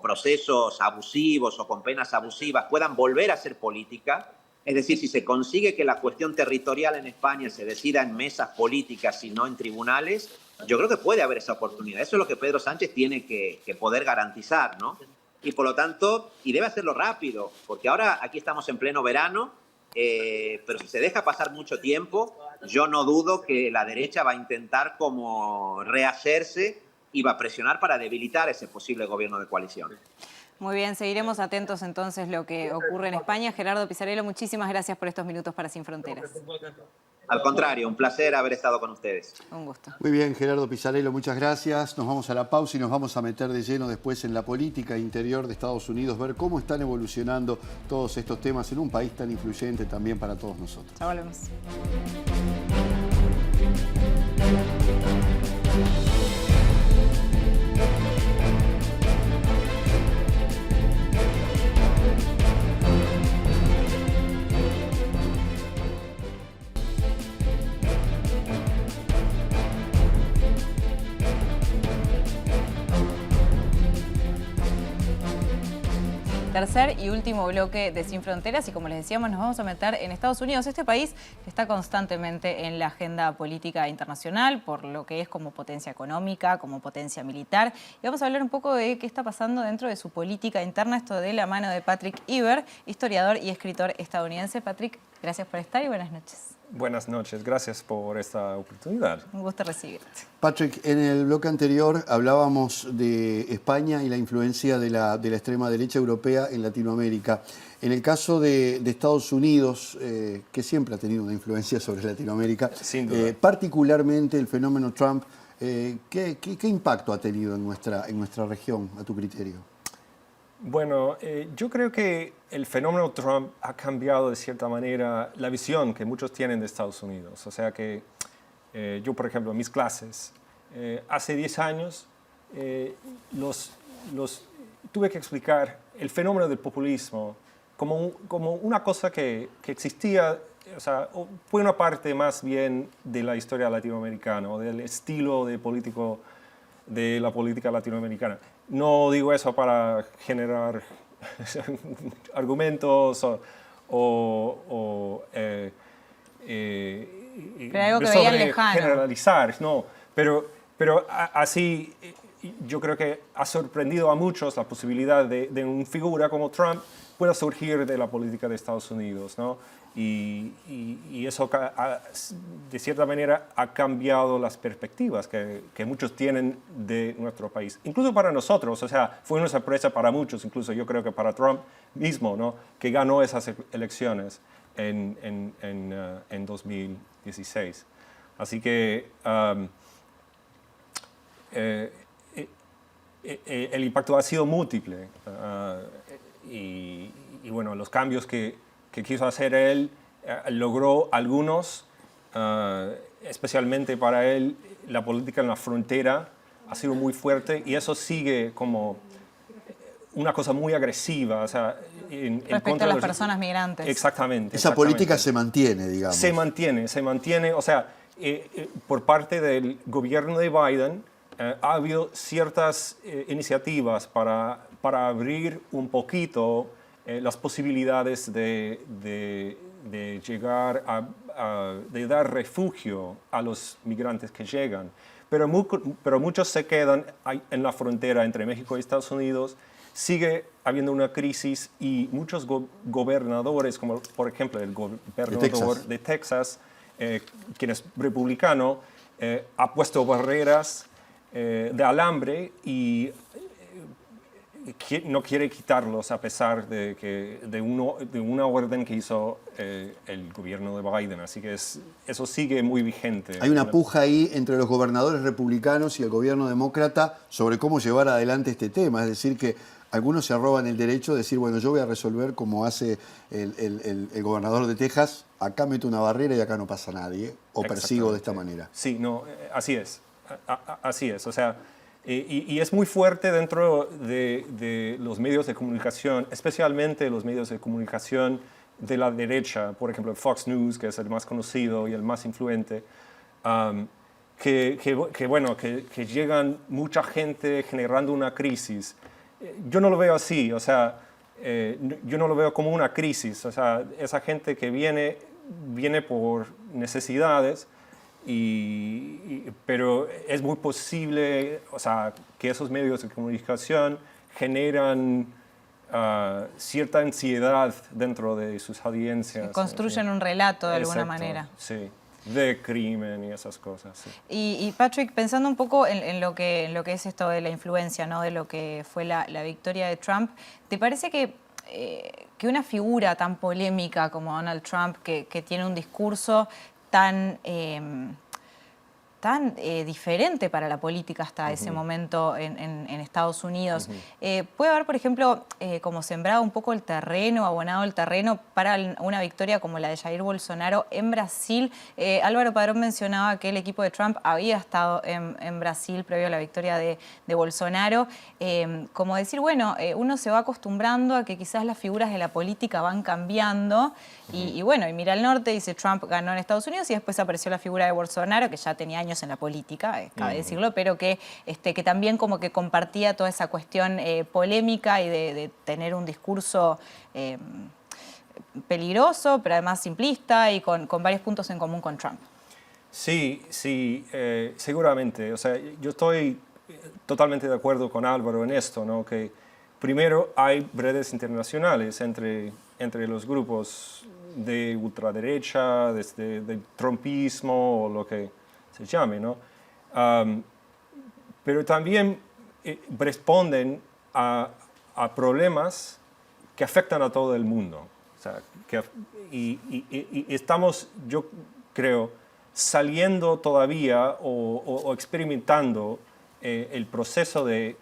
procesos abusivos o con penas abusivas, puedan volver a hacer política. Es decir, si se consigue que la cuestión territorial en España se decida en mesas políticas y no en tribunales, yo creo que puede haber esa oportunidad. Eso es lo que Pedro Sánchez tiene que poder garantizar, ¿no? Y por lo tanto, y debe hacerlo rápido, porque ahora aquí estamos en pleno verano, pero si se deja pasar mucho tiempo, yo no dudo que la derecha va a intentar como rehacerse y va a presionar para debilitar ese posible gobierno de coalición. Muy bien, seguiremos atentos entonces lo que ocurre en España. Gerardo Pisarello, muchísimas gracias por estos minutos para Sin Fronteras. Al contrario, un placer haber estado con ustedes. Un gusto. Muy bien, Gerardo Pisarello, muchas gracias. Nos vamos a la pausa y nos vamos a meter de lleno después en la política interior de Estados Unidos, ver cómo están evolucionando todos estos temas en un país tan influyente también para todos nosotros. Ya volvemos. Tercer y último bloque de Sin Fronteras y como les decíamos nos vamos a meter en Estados Unidos. Este país está constantemente en la agenda política internacional por lo que es como potencia económica, como potencia militar. Y vamos a hablar un poco de qué está pasando dentro de su política interna, esto de la mano de Patrick Ebert, historiador y escritor estadounidense. Patrick, gracias por estar y buenas noches. Buenas noches, gracias por esta oportunidad. Un gusto recibirte. Patrick, en el bloque anterior hablábamos de España y la influencia de la extrema derecha europea en Latinoamérica. En el caso de Estados Unidos, que siempre ha tenido una influencia sobre Latinoamérica, Sin duda. Particularmente el fenómeno Trump, ¿qué impacto ha tenido en nuestra región, a tu criterio? Bueno, yo creo que el fenómeno Trump ha cambiado de cierta manera la visión que muchos tienen de Estados Unidos. O sea que yo, por ejemplo, en mis clases, hace 10 años, tuve que explicar el fenómeno del populismo como una cosa que existía, o sea, fue una parte más bien de la historia latinoamericana o del estilo de político de la política latinoamericana. No digo eso para generar argumentos pero algo que veían lejano. Generalizar, no. Pero así yo creo que ha sorprendido a muchos la posibilidad de una figura como Trump pueda surgir de la política de Estados Unidos, ¿no? Y eso de cierta manera ha cambiado las perspectivas que muchos tienen de nuestro país. Incluso para nosotros, o sea, fue una sorpresa para muchos, incluso yo creo que para Trump mismo, ¿no? Que ganó esas elecciones en 2016. Así que el impacto ha sido múltiple y bueno, los cambios que quiso hacer él, logró algunos, especialmente para él, la política en la frontera ha sido muy fuerte y eso sigue como una cosa muy agresiva. O sea, respecto a las personas migrantes. Exactamente. Esa política se mantiene, digamos. Se mantiene. O sea, por parte del gobierno de Biden ha habido ciertas iniciativas para abrir un poquito las posibilidades de de llegar de dar refugio a los migrantes que llegan. Pero muchos se quedan en la frontera entre México y Estados Unidos. Sigue habiendo una crisis y muchos gobernadores, como por ejemplo el gobernador de Texas, quien es republicano, ha puesto barreras de alambre y no quiere quitarlos a pesar de una orden que hizo el gobierno de Biden. Así que eso sigue muy vigente. Hay una puja ahí entre los gobernadores republicanos y el gobierno demócrata sobre cómo llevar adelante este tema. Es decir, que algunos se arroban el derecho de decir, bueno, yo voy a resolver como hace el gobernador de Texas, acá meto una barrera y acá no pasa nadie, o persigo de esta manera. Sí, no, así es. Así es, o sea, y es muy fuerte dentro de los medios de comunicación, especialmente los medios de comunicación de la derecha, por ejemplo Fox News, que es el más conocido y el más influente, que llegan mucha gente generando una crisis. Yo no lo veo así, o sea, yo no lo veo como una crisis, o sea, esa gente que viene por necesidades, pero es muy posible, o sea, que esos medios de comunicación generan cierta ansiedad dentro de sus audiencias. Construyen un relato de alguna Exacto, manera. Sí, de crimen y esas cosas. Sí. Y Patrick, pensando un poco en lo que es esto de la influencia, ¿no? De lo que fue la victoria de Trump, ¿te parece que una figura tan polémica como Donald Trump, que tiene un discurso tan diferente para la política hasta ese momento en Estados Unidos, puede haber, por ejemplo, como sembrado un poco el terreno, abonado el terreno para una victoria como la de Jair Bolsonaro en Brasil? Álvaro Padrón mencionaba que el equipo de Trump había estado en Brasil previo a la victoria de Bolsonaro. Como decir, bueno, uno se va acostumbrando a que quizás las figuras de la política van cambiando y bueno, y mira al norte, dice Trump ganó en Estados Unidos y después apareció la figura de Bolsonaro, que ya tenía años en la política, cabe decirlo, pero que también como que compartía toda esa cuestión polémica y de tener un discurso peligroso, pero además simplista y con varios puntos en común con Trump. Sí, seguramente. O sea, yo estoy totalmente de acuerdo con Álvaro en esto, ¿no? Que primero hay redes internacionales entre los grupos de ultraderecha, de trumpismo o lo que se llame, ¿no? Pero también responden a problemas que afectan a todo el mundo. O sea, y estamos, yo creo, saliendo todavía o experimentando el proceso de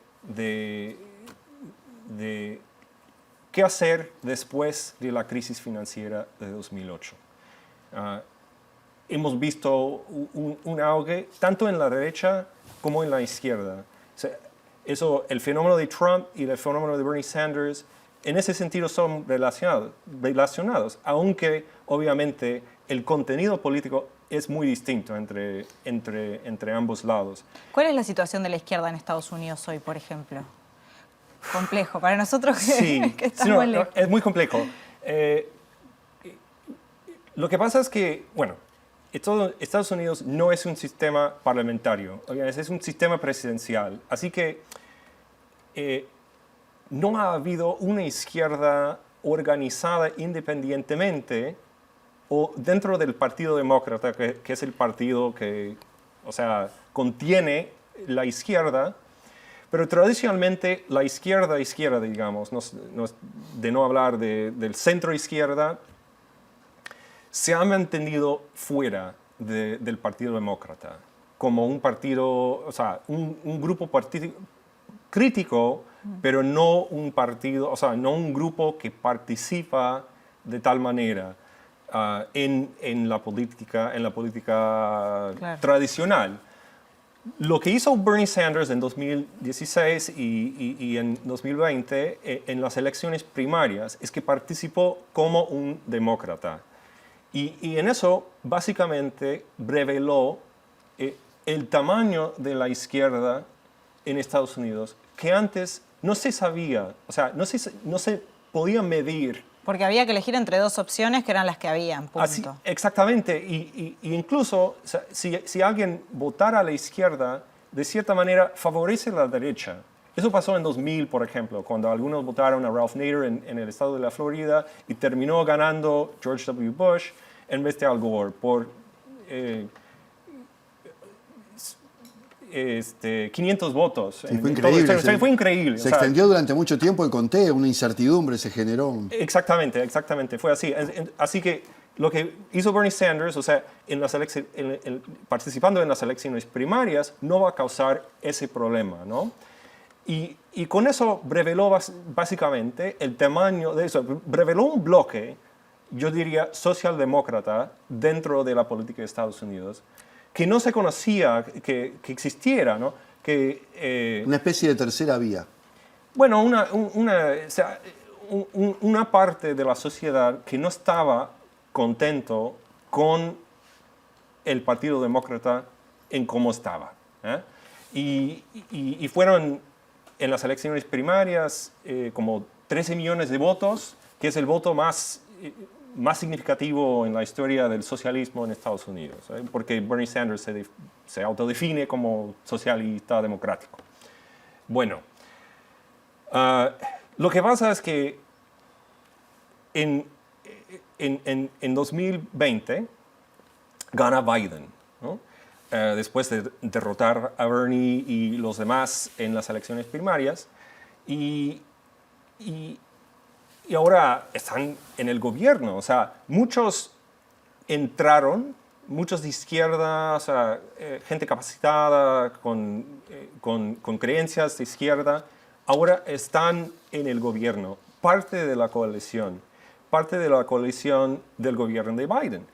qué hacer después de la crisis financiera de 2008. Hemos visto un auge tanto en la derecha como en la izquierda. O sea, el fenómeno de Trump y el fenómeno de Bernie Sanders, en ese sentido son relacionados, aunque obviamente el contenido político es muy distinto entre ambos lados. ¿Cuál es la situación de la izquierda en Estados Unidos hoy, por ejemplo? Complejo, para nosotros que estamos lejos. Es muy complejo. Lo que pasa es que, bueno, Estados Unidos no es un sistema parlamentario, es un sistema presidencial. Así que no ha habido una izquierda organizada independientemente o dentro del Partido Demócrata, que es el partido que, o sea, contiene la izquierda. Pero tradicionalmente la izquierda, digamos, de no hablar del centro-izquierda, se ha mantenido fuera del Partido Demócrata, como un partido, o sea, un grupo crítico, pero no un partido, o sea, no un grupo que participa de tal manera en la política claro, tradicional. Lo que hizo Bernie Sanders en 2016 y en 2020 en las elecciones primarias es que participó como un demócrata. Y en eso básicamente reveló el tamaño de la izquierda en Estados Unidos, que antes no se sabía, o sea, no se podía medir Porque había que elegir entre dos opciones que eran las que habían, punto. Así, exactamente, y incluso o sea, si alguien votara a la izquierda, de cierta manera favorece a la derecha. Eso pasó en 2000, por ejemplo, cuando algunos votaron a Ralph Nader en el estado de la Florida y terminó ganando George W. Bush en vez de Al Gore por 500 votos. Sí, fue increíble. Fue increíble. Se extendió durante mucho tiempo el conteo, una incertidumbre se generó. Exactamente, fue así. Así que lo que hizo Bernie Sanders, o sea, participando en las elecciones primarias, no va a causar ese problema, ¿no? Y con eso reveló básicamente el tamaño de eso, reveló un bloque, yo diría, socialdemócrata dentro de la política de Estados Unidos, que no se conocía que existiera, ¿no? Una especie de tercera vía. Bueno, una parte de la sociedad que no estaba contento con el Partido Demócrata en cómo estaba. Y fueron en las elecciones primarias como 13 millones de votos, que es el voto más significativo en la historia del socialismo en Estados Unidos, porque Bernie Sanders se autodefine como socialista democrático. Bueno, lo que pasa es que en 2020 gana Biden, ¿no? Después de derrotar a Bernie y los demás en las elecciones primarias, y ahora están en el gobierno. O sea, muchos entraron, muchos de izquierda, o sea, gente capacitada, con creencias de izquierda, ahora están en el gobierno, parte de la coalición del gobierno de Biden.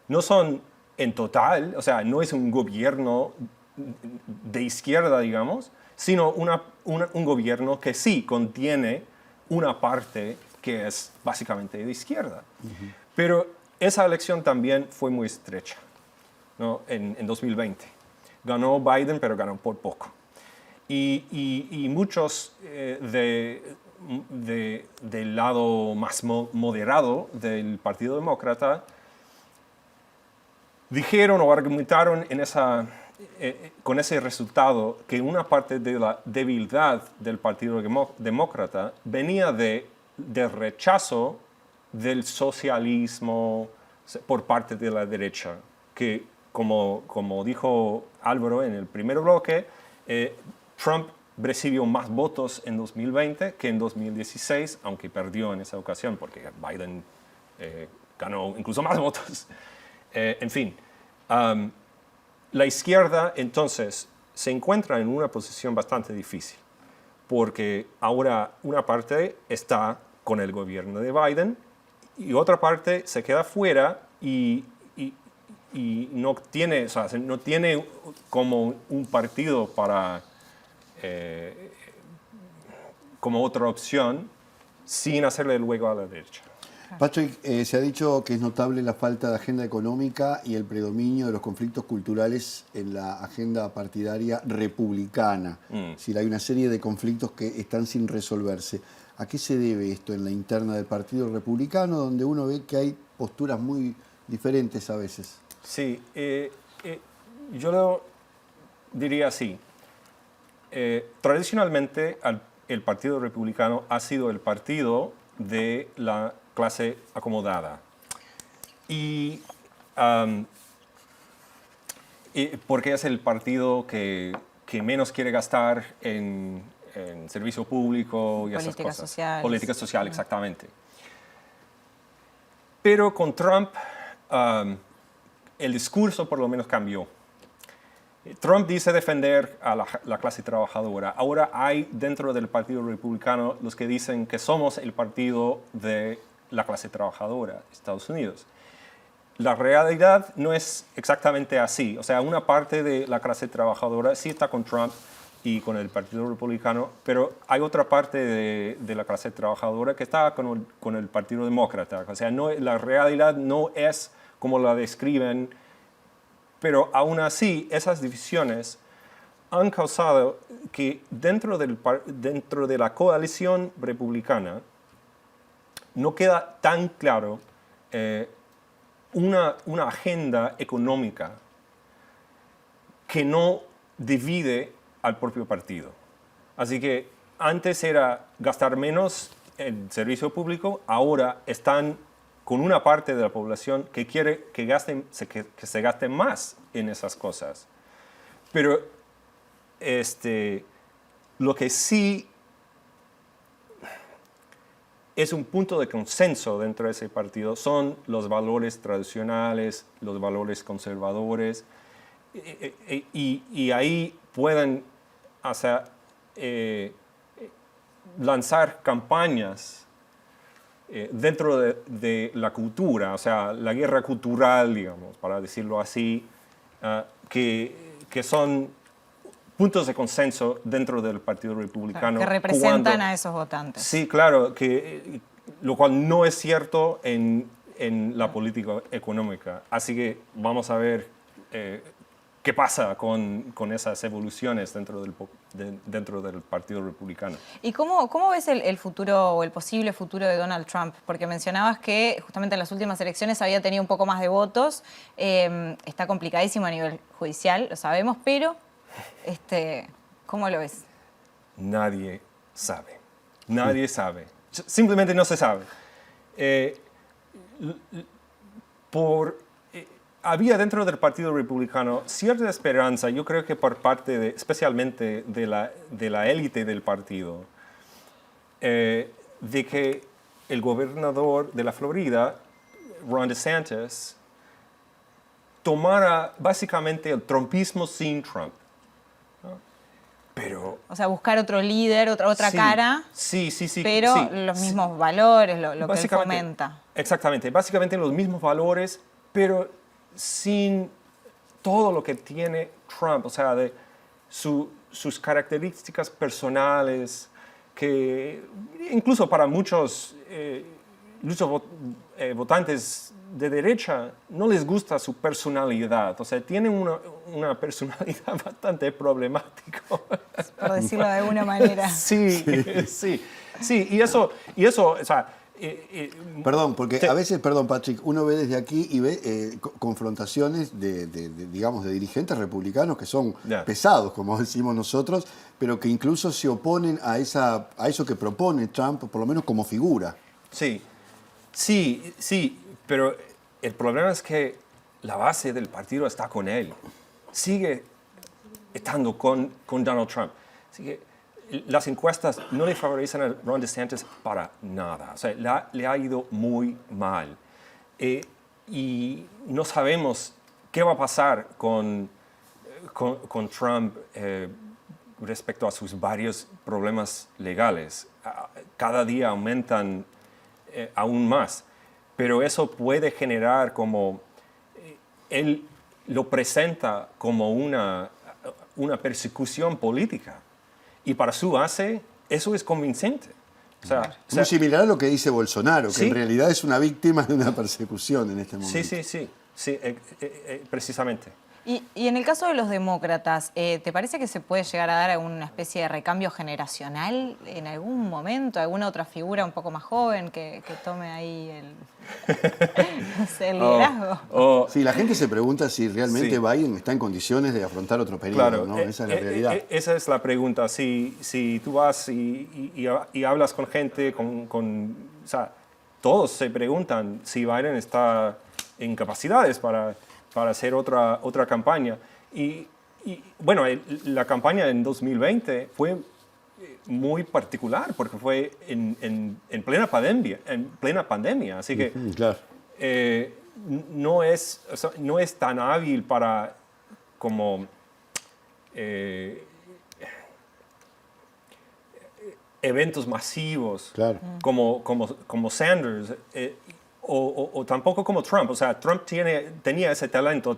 No son en total, o sea, no es un gobierno de izquierda, digamos, sino un gobierno que sí contiene una parte que es básicamente de izquierda. Uh-huh. Pero esa elección también fue muy estrecha, ¿no? En 2020. Ganó Biden, pero ganó por poco. Y muchos del lado más moderado del Partido Demócrata dijeron o argumentaron con ese resultado que una parte de la debilidad del Partido Demócrata venía del rechazo del socialismo por parte de la derecha, que como dijo Álvaro en el primer bloque, Trump recibió más votos en 2020 que en 2016, aunque perdió en esa ocasión porque Biden ganó incluso más votos. En fin, la izquierda entonces se encuentra en una posición bastante difícil, porque ahora una parte está con el gobierno de Biden y otra parte se queda fuera y no tiene, o sea, no tiene como un partido para, como otra opción sin hacerle luego a la derecha. Patrick, se ha dicho que es notable la falta de agenda económica y el predominio de los conflictos culturales en la agenda partidaria republicana. Es decir, hay una serie de conflictos que están sin resolverse. ¿A qué se debe esto en la interna del Partido Republicano, donde uno ve que hay posturas muy diferentes a veces? Sí, yo lo diría así. Tradicionalmente, el Partido Republicano ha sido el partido de la clase acomodada. Y porque es el partido que menos quiere gastar en servicio público y esas cosas. Sociales. Política social, exactamente. Pero con Trump, el discurso por lo menos cambió. Trump dice defender a la clase trabajadora. Ahora hay dentro del Partido Republicano los que dicen que somos el partido de la clase trabajadora de Estados Unidos. La realidad no es exactamente así. O sea, una parte de la clase trabajadora sí está con Trump y con el Partido Republicano, pero hay otra parte de la clase trabajadora que está con el Partido Demócrata. O sea, la realidad no es como la describen, pero aún así esas divisiones han causado que dentro de la coalición republicana no queda tan claro una agenda económica que no divide al propio partido. Así que antes era gastar menos en servicio público, ahora están con una parte de la población que quiere que se gaste más en esas cosas. Pero lo que sí es un punto de consenso dentro de ese partido son los valores tradicionales, los valores conservadores, y ahí pueden lanzar campañas dentro de la cultura, o sea, la guerra cultural, digamos, para decirlo así, que son puntos de consenso dentro del Partido Republicano. Que representan a esos votantes. Sí, claro, lo cual no es cierto en la política económica. Así que vamos a ver qué pasa con esas evoluciones dentro del Partido Republicano. ¿Y cómo ves el futuro o el posible futuro de Donald Trump? Porque mencionabas que justamente en las últimas elecciones había tenido un poco más de votos. Está complicadísimo a nivel judicial, lo sabemos, pero ¿cómo lo ves? Nadie sabe. Nadie sabe. Simplemente no se sabe. Había dentro del Partido Republicano cierta esperanza, yo creo que por parte especialmente de la élite del partido, de que el gobernador de la Florida, Ron DeSantis, tomara básicamente el trumpismo sin Trump. Pero, o sea, buscar otro líder, otra sí, cara, sí, pero sí, los mismos valores, lo que él fomenta. Exactamente, básicamente los mismos valores, pero sin todo lo que tiene Trump, o sea, de sus características personales, que incluso para muchos votantes de derecha no les gusta su personalidad, o sea, tienen una personalidad bastante problemática. Por decirlo de alguna manera. Sí, y eso, o sea... Perdón, porque a veces, Patrick, uno ve desde aquí y ve confrontaciones digamos, de dirigentes republicanos que son pesados, como decimos nosotros, pero que incluso se oponen a eso que propone Trump, por lo menos como figura. Sí, pero el problema es que la base del partido está con él. Sigue estando con Donald Trump. Así que las encuestas no le favorecen a Ron DeSantis para nada. O sea, le ha ido muy mal. Y no sabemos qué va a pasar con Trump respecto a sus varios problemas legales. Cada día aumentan aún más. Pero eso puede generar como... él lo presenta como una persecución política. Y para su base, eso es convincente. Muy similar a lo que dice Bolsonaro, que ¿sí? en realidad es una víctima de una persecución en este momento. Sí, precisamente. Y en el caso de los demócratas, ¿te parece que se puede llegar a dar alguna especie de recambio generacional en algún momento? ¿Alguna otra figura un poco más joven que tome ahí el liderazgo? Sí, la gente se pregunta si realmente sí. Biden está en condiciones de afrontar otro periodo, claro, ¿no? Esa es la realidad. Esa es la pregunta. Si tú vas y hablas con gente, o sea, todos se preguntan si Biden está en capacidades para hacer otra campaña. Y bueno, la campaña en 2020 fue muy particular porque fue en plena pandemia. Así que claro. no es tan hábil para como eventos masivos, claro. como Sanders. O tampoco como Trump. O sea, Trump tiene ese talento,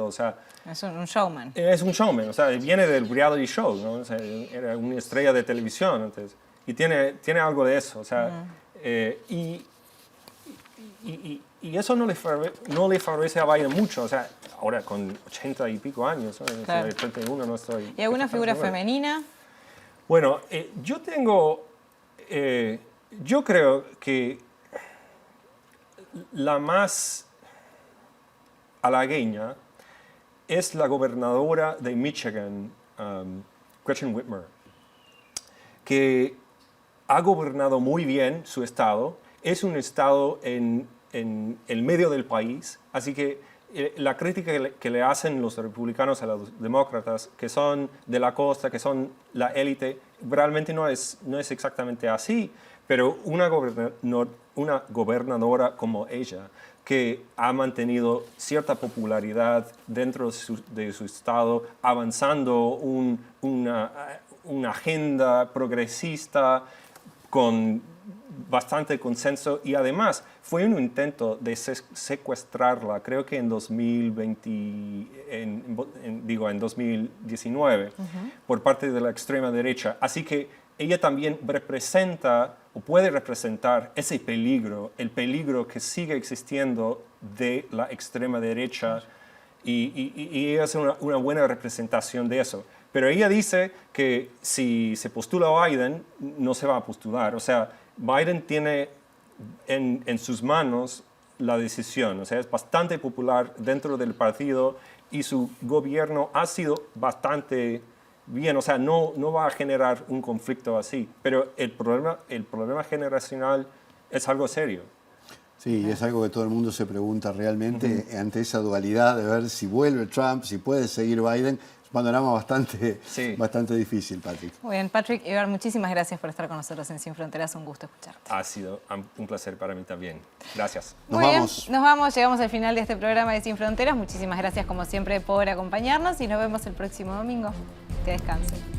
o sea... Es un showman. Es un showman, o sea, viene del reality show, ¿no? O sea, era una estrella de televisión antes. Y tiene algo de eso, o sea... y eso no le favorece a Biden mucho, o sea, ahora con 80 y pico años, ¿no? Claro. 31 no estoy... ¿Y alguna figura femenina? Bueno, yo tengo Yo creo que la más halagueña es la gobernadora de Michigan, Gretchen Whitmer, que ha gobernado muy bien su estado. Es un estado en el medio del país, así que la crítica que le hacen los republicanos a los demócratas, que son de la costa, que son la élite, realmente no es exactamente así, pero una gobernadora como ella, que ha mantenido cierta popularidad dentro de su estado, avanzando una agenda progresista con bastante consenso, y además fue un intento de secuestrarla, creo que en 2019, por parte de la extrema derecha. Así que ella también representa o puede representar ese peligro, el peligro que sigue existiendo de la extrema derecha, y ella es una buena representación de eso. Pero ella dice que si se postula a Biden, no se va a postular. O sea, Biden tiene en sus manos la decisión. O sea, es bastante popular dentro del partido y su gobierno ha sido bastante bien. O sea, no va a generar un conflicto así. Pero el problema generacional es algo serio. Sí, es algo que todo el mundo se pregunta realmente ante esa dualidad de ver si vuelve Trump, si puede seguir Biden. Es un panorama bastante difícil, Patrick. Muy bien, Patrick Ibar, muchísimas gracias por estar con nosotros en Sin Fronteras. Un gusto escucharte. Ha sido un placer para mí también. Gracias. Nos vamos. Llegamos al final de este programa de Sin Fronteras. Muchísimas gracias, como siempre, por acompañarnos y nos vemos el próximo domingo. Que descansen.